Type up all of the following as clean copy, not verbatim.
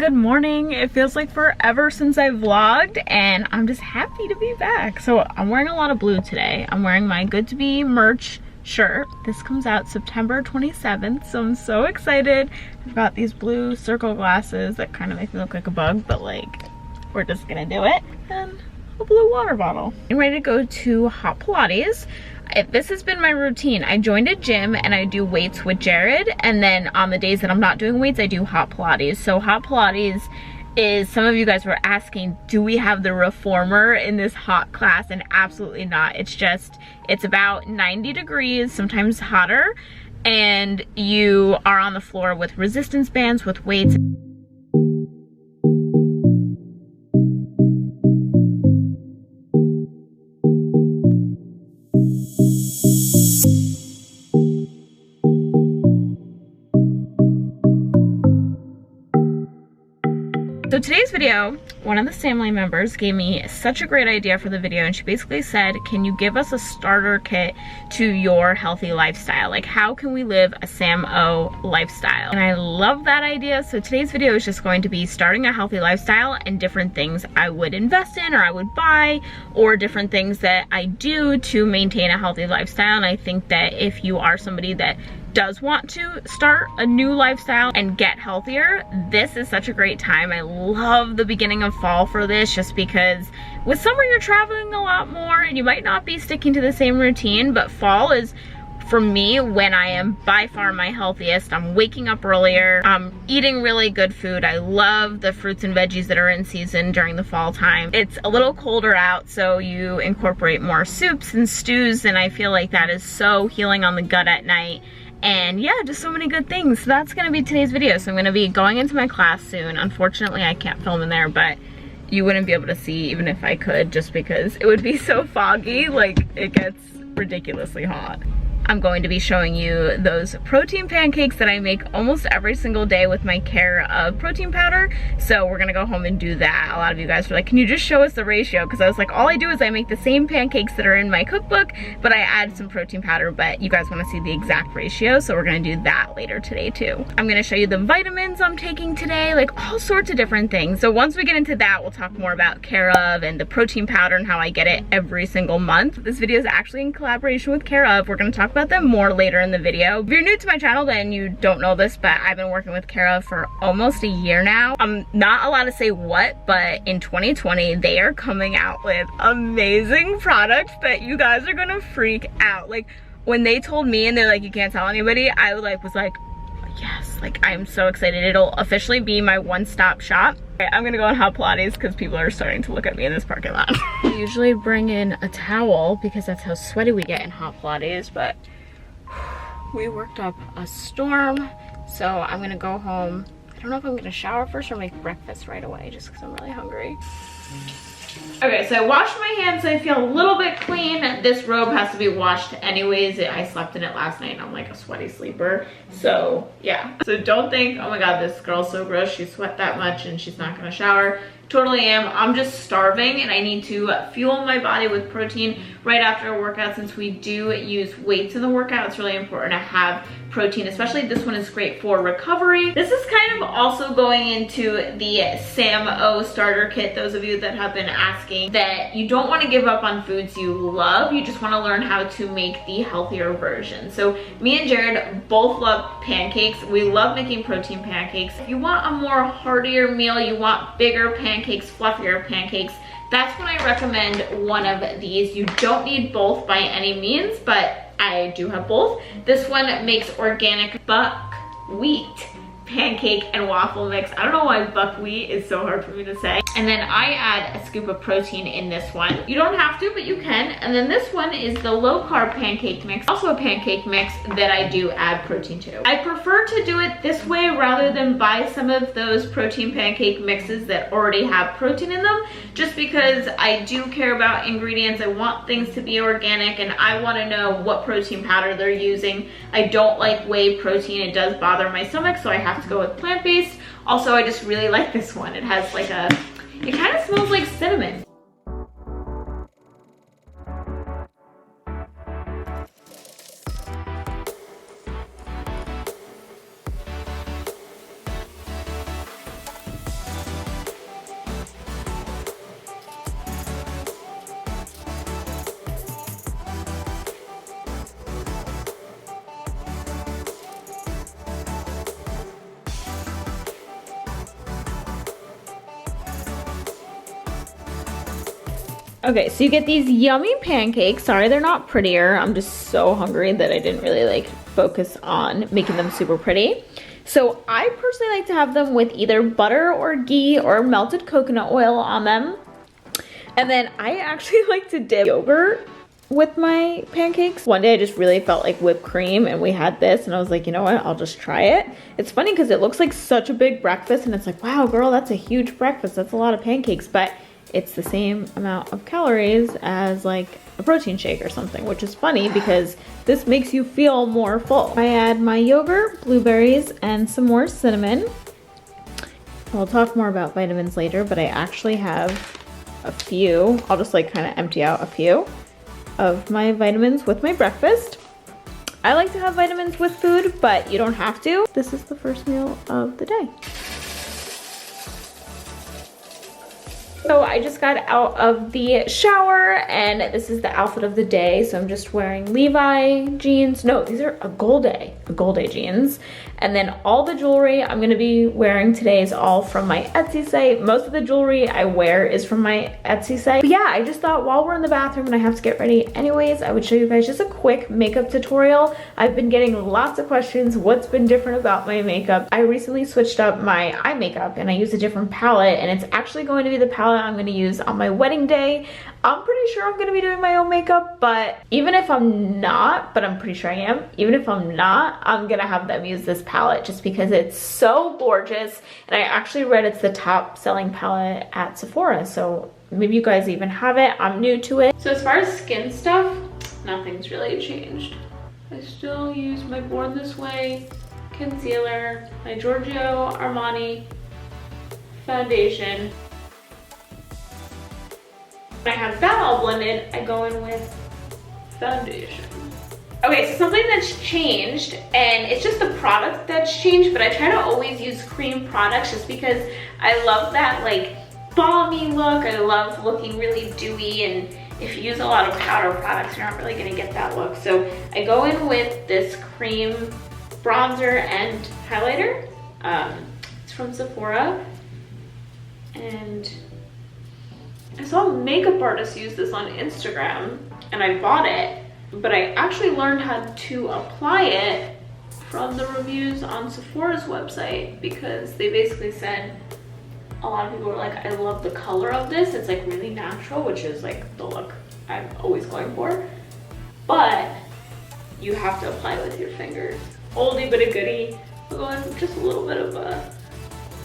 good morning. It feels like forever since I vlogged and I'm just happy to be back. So I'm wearing a lot of blue today. I'm wearing my Good to Be merch shirt. This comes out September 27th, so I'm so excited. I've got these blue circle glasses that kind of make me look like a bug, but like, we're just gonna do it. And a blue water bottle. I'm ready to go to hot Pilates. This has been my routine. I joined a gym and I do weights with Jared, and then on the days that I'm not doing weights, I do hot Pilates. So hot Pilates is, some of you guys were asking, do we have the reformer in this hot class? And absolutely not. It's just, it's about 90 degrees, sometimes hotter, and you are on the floor with resistance bands, with weights. So today's video, one of the family members gave me such a great idea for the video, and she basically said, can you give us a starter kit to your healthy lifestyle? Like, how can we live a Sam-O lifestyle? And I love that idea. So today's video is just going to be starting a healthy lifestyle and different things I would invest in or I would buy, or different things that I do to maintain a healthy lifestyle. And I think that if you are somebody that does want to start a new lifestyle and get healthier, this is such a great time. I love the beginning of fall for this, just because with summer you're traveling a lot more and you might not be sticking to the same routine, but fall is, for me, when I am by far my healthiest. I'm waking up earlier, I'm eating really good food. I love the fruits and veggies that are in season during the fall time. It's a little colder out, so you incorporate more soups and stews, and I feel like that is so healing on the gut at night. And yeah, just so many good things. So that's gonna be today's video. So I'm gonna be going into my class soon. Unfortunately, I can't film in there, but you wouldn't be able to see even if I could, just because it would be so foggy. Like, it gets ridiculously hot. I'm going to be showing you those protein pancakes that I make almost every single day with my Care of protein powder. So we're gonna go home and do that. A lot of you guys were like, can you just show us the ratio? Because I was like, all I do is I make the same pancakes that are in my cookbook, but I add some protein powder. But you guys wanna see the exact ratio, so we're gonna do that later today too. I'm gonna show you the vitamins I'm taking today, like all sorts of different things. So once we get into that, we'll talk more about Care of and the protein powder and how I get it every single month. This video is actually in collaboration with Care of. We're gonna talk about them more later in the video. If you're new to my channel, then you don't know this, but I've been working with Care of for almost a year now. I'm not allowed to say what, but in 2020, they are coming out with amazing products that you guys are gonna freak out. Like, when they told me and they're like, you can't tell anybody, I was like, yes, like, I'm so excited. It'll officially be my one-stop shop. I'm gonna go on hot Pilates because people are starting to look at me in this parking lot. I usually bring in a towel because that's how sweaty we get in hot Pilates, but we worked up a storm, so I'm gonna go home. I don't know if I'm gonna shower first or make breakfast right away, just because I'm really hungry. Okay, so I washed my hands, so I feel a little bit clean. This robe has to be washed anyways. I slept in it last night and I'm like a sweaty sleeper. So yeah, so don't think, oh my god, this girl's so gross, she sweat that much and she's not gonna shower. Totally am. I'm just starving and I need to fuel my body with protein right after a workout. Since we do use weights in the workout, it's really important to have protein, especially this one is great for recovery. This is kind of also going into the Sam-O starter kit. Those of you that have been asking, that you don't want to give up on foods you love, you just want to learn how to make the healthier version. So me and Jared both love pancakes. We love making protein pancakes. If you want a more heartier meal, you want bigger pancakes, fluffier pancakes, that's when I recommend one of these. You don't need both by any means, but I do have both. This one makes organic buckwheat pancake and waffle mix. I don't know why buckwheat is so hard for me to say. And then I add a scoop of protein in this one. You don't have to, but you can. And then this one is the low carb pancake mix, also a pancake mix that I do add protein to. I prefer to do it this way rather than buy some of those protein pancake mixes that already have protein in them, just because I do care about ingredients. I want things to be organic and I want to know what protein powder they're using. I don't like whey protein. It does bother my stomach, so I have to go with plant-based. Also, I just really like this one. It has like a, it kind of smells like cinnamon. Okay, so you get these yummy pancakes. Sorry they're not prettier. I'm just so hungry that I didn't really like focus on making them super pretty. So I personally like to have them with either butter or ghee or melted coconut oil on them. And then I actually like to dip yogurt with my pancakes. One day I just really felt like whipped cream and we had this and I was like, you know what, I'll just try it. It's funny because it looks like such a big breakfast and it's like, wow girl, that's a huge breakfast. That's a lot of pancakes, but it's the same amount of calories as like a protein shake or something, which is funny because this makes you feel more full. I add my yogurt, blueberries, and some more cinnamon. We'll talk more about vitamins later, but I actually have a few. I'll just like kind of empty out a few of my vitamins with my breakfast. I like to have vitamins with food, but you don't have to. This is the first meal of the day. So I just got out of the shower and this is the outfit of the day. So I'm just wearing Levi jeans. No, these are a Golde jeans. And then all the jewelry I'm gonna be wearing today is all from my Etsy site. Most of the jewelry I wear is from my Etsy site. But yeah, I just thought while we're in the bathroom and I have to get ready anyways, I would show you guys just a quick makeup tutorial. I've been getting lots of questions. What's been different about my makeup? I recently switched up my eye makeup and I use a different palette and it's actually going to be the palette I'm gonna use on my wedding day. I'm pretty sure I'm gonna be doing my own makeup, but even if I'm not, but I'm pretty sure I am, even if I'm not, I'm gonna have them use this palette just because it's so gorgeous. And I actually read it's the top selling palette at Sephora, so maybe you guys even have it. I'm new to it. So as far as skin stuff, nothing's really changed. I still use my Born This Way concealer, my Giorgio Armani foundation. When I have that all blended, I go in with foundation. Okay, so something that's changed, and it's just the product that's changed, but I try to always use cream products just because I love that like balmy look. I love looking really dewy, and if you use a lot of powder products, you're not really gonna get that look. So I go in with this cream bronzer and highlighter. It's from Sephora, and I saw makeup artists use this on Instagram and I bought it, but I actually learned how to apply it from the reviews on Sephora's website because they basically said a lot of people were like, I love the color of this. It's like really natural, which is like the look I'm always going for, but you have to apply it with your fingers. Oldie but a goodie. I'll go in with just a little bit of a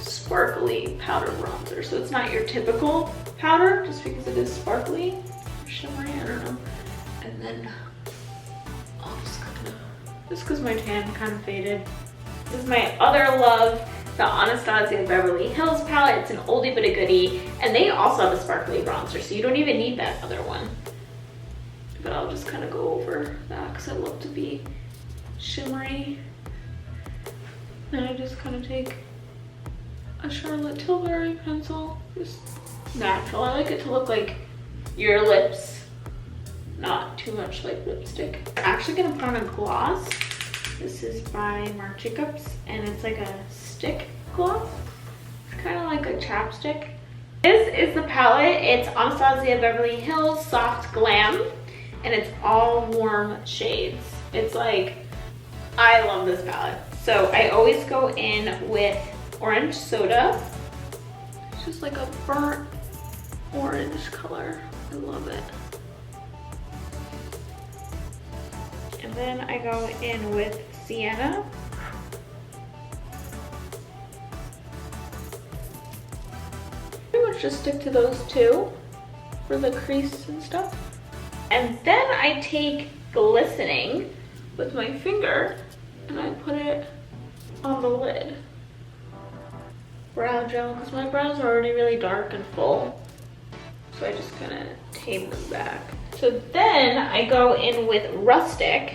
sparkly powder bronzer. So it's not your typical powder just because it is sparkly or shimmery, I don't know. And then I'll just because my tan kind of faded. This is my other love, the Anastasia Beverly Hills palette. It's an oldie but a goodie, and they also have a sparkly bronzer, so you don't even need that other one. But I'll just kind of go over that because I love to be shimmery. Then I just kind of take a Charlotte Tilbury pencil, just natural. I like it to look like your lips, not too much like lipstick. I'm actually gonna put on a gloss. This is by Marc Jacobs, and it's like a stick gloss. It's kind of like a chapstick. This is the palette. It's Anastasia Beverly Hills Soft Glam, and it's all warm shades. It's like, I love this palette. So I always go in with orange soda. It's just like a burnt orange color. I love it. And then I go in with sienna. Pretty much just stick to those two for the crease and stuff. And then I take glistening with my finger and I put it on the lid. Brow gel, because my brows are already really dark and full. So I just kind of tame them back. So then I go in with rustic.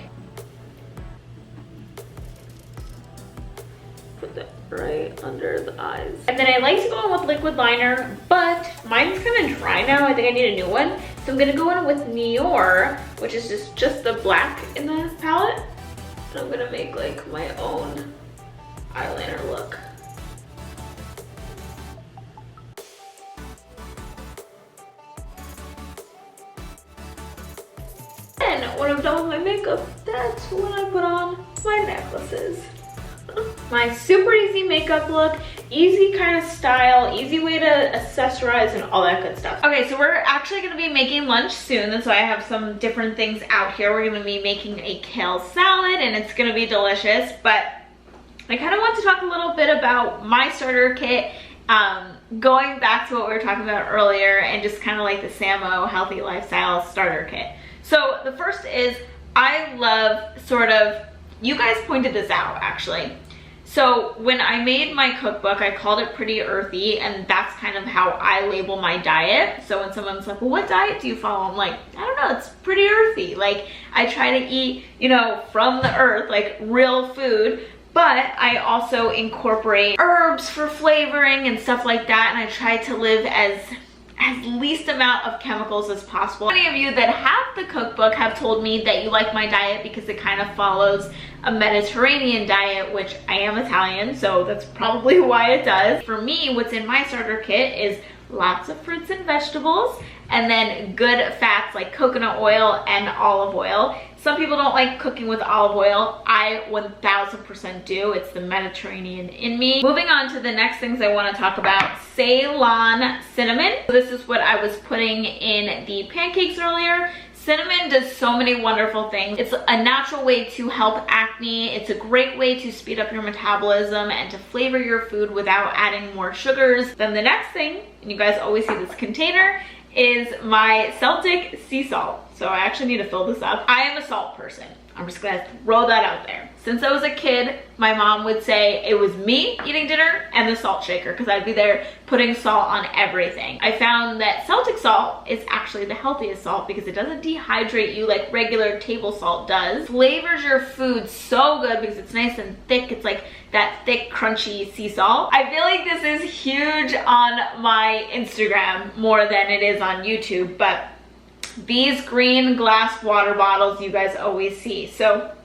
Put that right under the eyes. And then I like to go in with liquid liner, but mine's kind of dry now. I think I need a new one. So I'm gonna go in with Nior, which is just the black in the palette. And I'm gonna make like my own eyeliner look. makeup. That's when I put on my necklaces. My super easy makeup look, easy kind of style, easy way to accessorize and all that good stuff. Okay, so we're actually gonna be making lunch soon, and so I have some different things out here. We're gonna be making a kale salad, and it's gonna be delicious, but I kind of want to talk a little bit about my starter kit, going back to what we were talking about earlier, and just kind of like the Samo Healthy Lifestyle starter kit. So the first is, I love sort of, you guys pointed this out actually. So when I made my cookbook, I called it Pretty Earthy, and that's kind of how I label my diet. So when someone's like, well, what diet do you follow? I'm like, I don't know, it's pretty earthy. Like, I try to eat, you know, from the earth, like real food, but I also incorporate herbs for flavoring and stuff like that, and I try to live as least amount of chemicals as possible. Many of you that have the cookbook have told me that you like my diet because it kind of follows a Mediterranean diet, which I am Italian, so that's probably why it does. For me, what's in my starter kit is lots of fruits and vegetables, and then good fats like coconut oil and olive oil. Some people don't like cooking with olive oil. I 1000% do. It's the Mediterranean in me. Moving on to the next things I want to talk about, Ceylon cinnamon. So this is what I was putting in the pancakes earlier. Cinnamon does so many wonderful things. It's a natural way to help acne. It's a great way to speed up your metabolism and to flavor your food without adding more sugars. Then the next thing, and you guys always see this container, is my Celtic sea salt. So I actually need to fill this up. I am a salt person. I'm just gonna throw that out there. Since I was a kid, my mom would say it was me eating dinner and the salt shaker, because I'd be there putting salt on everything. I found that Celtic salt is actually the healthiest salt because it doesn't dehydrate you like regular table salt does. Flavors your food so good because it's nice and thick. It's like that thick, crunchy sea salt. I feel like this is huge on my Instagram more than it is on YouTube, but these green glass water bottles you guys always see. So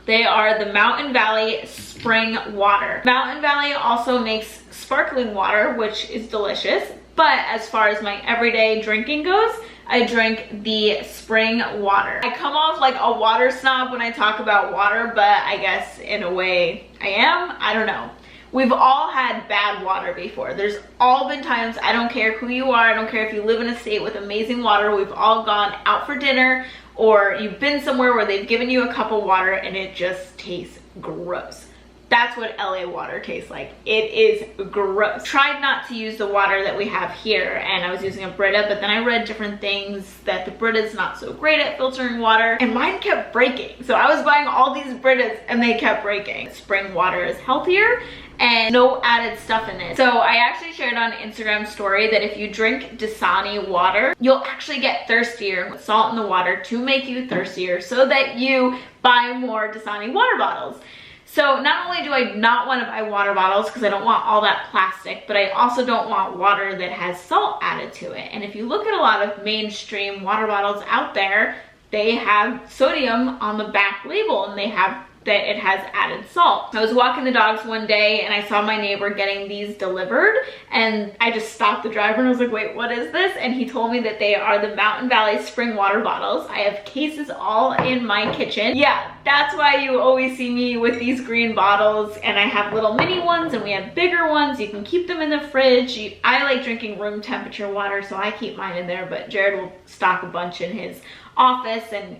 they are the Mountain Valley Spring Water. Mountain Valley also makes sparkling water, which is delicious. But as far as my everyday drinking goes, I drink the spring water. I come off like a water snob when I talk about water, but I guess in a way I am. I don't know. We've all had bad water before. There's all been times, I don't care who you are, I don't care if you live in a state with amazing water, we've all gone out for dinner, or you've been somewhere where they've given you a cup of water and it just tastes gross. That's what LA water tastes like. It is gross. Tried not to use the water that we have here, and I was using a Brita, but then I read different things that the Brita's not so great at filtering water, and mine kept breaking. So I was buying all these Britas and they kept breaking. Spring water is healthier and no added stuff in it. So I actually shared on Instagram story that if you drink Dasani water, you'll actually get thirstier with salt in the water to make you thirstier so that you buy more Dasani water bottles. So not only do I not want to buy water bottles because I don't want all that plastic, but I also don't want water that has salt added to it. And if you look at a lot of mainstream water bottles out there, they have sodium on the back label, and they have that it has added salt. I was walking the dogs one day and I saw my neighbor getting these delivered, and I just stopped the driver and I was like, wait, what is this? And he told me that they are the Mountain Valley spring water bottles. I have cases all in my kitchen. Yeah, that's why you always see me with these green bottles, and I have little mini ones and we have bigger ones. You can keep them in the fridge. I like drinking room temperature water, so I keep mine in there, but Jared will stock a bunch in his office and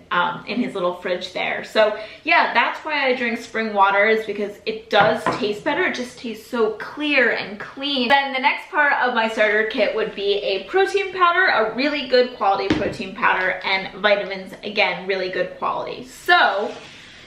in his little fridge there. So yeah, that's why I drink spring water, is because it does taste better. It just tastes so clear and clean. Then the next part of my starter kit would be a protein powder, a really good quality protein powder, and vitamins, again, really good quality. So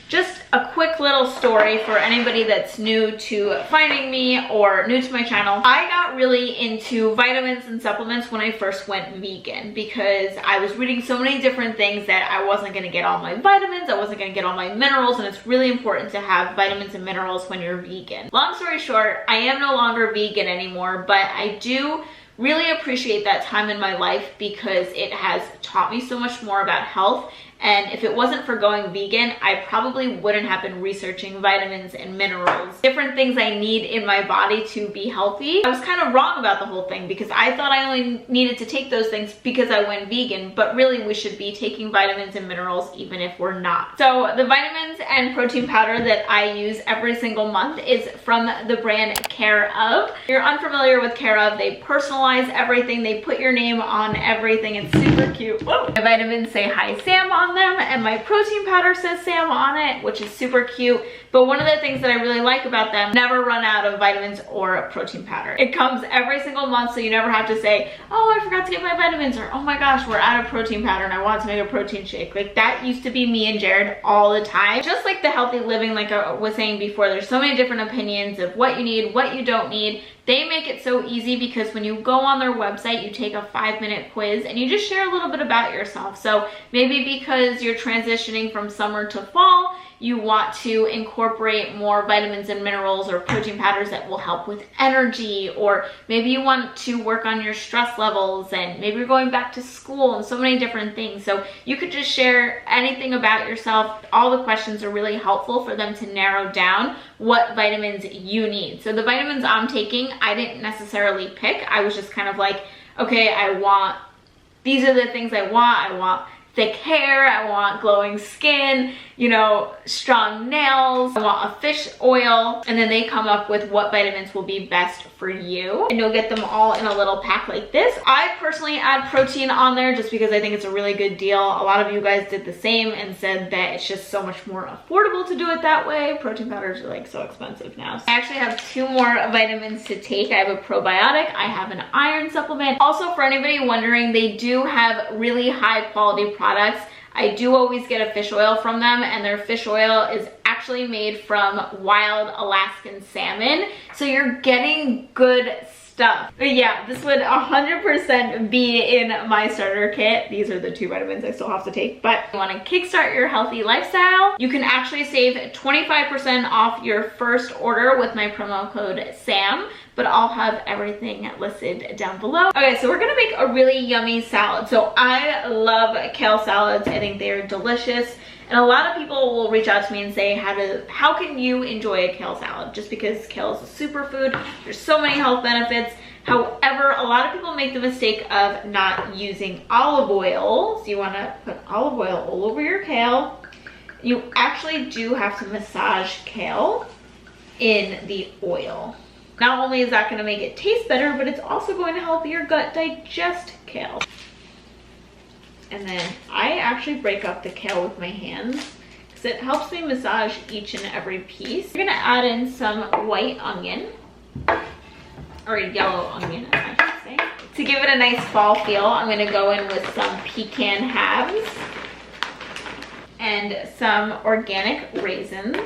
just a quick little story for anybody that's new to finding me or new to my channel. I got really into vitamins and supplements when I first went vegan because I was reading so many different things that I wasn't gonna get all my vitamins, I wasn't gonna get all my minerals, and it's really important to have vitamins and minerals when you're vegan. Long story short, I am no longer vegan anymore, but I do really appreciate that time in my life because it has taught me so much more about health And if it wasn't for going vegan, I probably wouldn't have been researching vitamins and minerals, different things I need in my body to be healthy. I was kind of wrong about the whole thing because I thought I only needed to take those things because I went vegan, but really we should be taking vitamins and minerals even if we're not. So the vitamins and protein powder that I use every single month is from the brand Care Of. If you're unfamiliar with Care Of, they personalize everything. They put your name on everything. It's super cute. Whoa. My vitamins say Hi Sam on them, and my protein powder says Sam on it, which is super cute. But one of the things that I really like about them, never run out of vitamins or protein powder. It comes every single month, so you never have to say, oh, I forgot to get my vitamins, or oh my gosh, we're out of protein powder and I want to make a protein shake. Like that used to be me and Jared all the time. Just like the healthy living, like I was saying before, there's so many different opinions of what you need, what you don't need. They make it so easy because when you go on their website, you take a 5-minute quiz and you just share a little bit about yourself. So maybe because you're transitioning from summer to fall, you want to incorporate more vitamins and minerals or protein powders that will help with energy, or maybe you want to work on your stress levels, and maybe you're going back to school, and so many different things. So you could just share anything about yourself. All the questions are really helpful for them to narrow down what vitamins you need. So the vitamins I'm taking, I didn't necessarily pick. I was just kind of like, okay, these are the things I want thick hair, I want glowing skin, you know, strong nails, I want a fish oil, and then they come up with what vitamins will be best for you. And you'll get them all in a little pack like this. I personally add protein on there just because I think it's a really good deal. A lot of you guys did the same and said that it's just so much more affordable to do it that way. Protein powders are like so expensive now. I actually have 2 more vitamins to take. I have a probiotic, I have an iron supplement. Also, for anybody wondering, they do have really high quality products. I do always get a fish oil from them, and their fish oil is actually made from wild Alaskan salmon. So you're getting good stuff. But yeah, this would 100% be in my starter kit. These are the 2 vitamins I still have to take. But if you want to kickstart your healthy lifestyle, you can actually save 25% off your first order with my promo code SAM. But I'll have everything listed down below. Okay, so we're gonna make a really yummy salad. So I love kale salads. I think they're delicious. And a lot of people will reach out to me and say, how can you enjoy a kale salad? Just because kale is a superfood. There's so many health benefits. However, a lot of people make the mistake of not using olive oil. So you wanna put olive oil all over your kale. You actually do have to massage kale in the oil. Not only is that going to make it taste better, but it's also going to help your gut digest kale. And then I actually break up the kale with my hands because it helps me massage each and every piece. We're going to add in some white onion, or yellow onion, I should say. To give it a nice fall feel, I'm going to go in with some pecan halves and some organic raisins.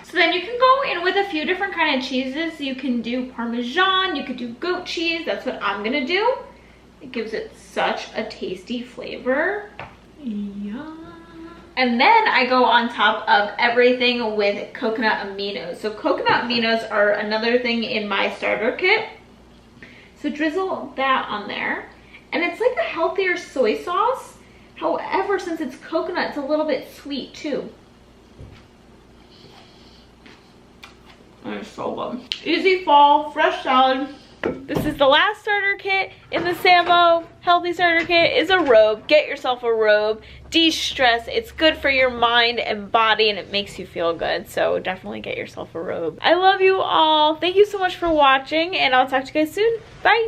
So then you can go in with a few different kind of cheeses. You can do Parmesan, you could do goat cheese. That's what I'm gonna do. It gives it such a tasty flavor. Yum. And then I go on top of everything with coconut aminos. So coconut aminos are another thing in my starter kit. So drizzle that on there. And it's like a healthier soy sauce. However, since it's coconut, it's a little bit sweet too. It's so good. Easy fall, fresh salad. This is the last starter kit in the Samo Healthy Starter Kit is a robe. Get yourself a robe. De-stress. It's good for your mind and body, and it makes you feel good. So definitely get yourself a robe. I love you all. Thank you so much for watching, and I'll talk to you guys soon. Bye.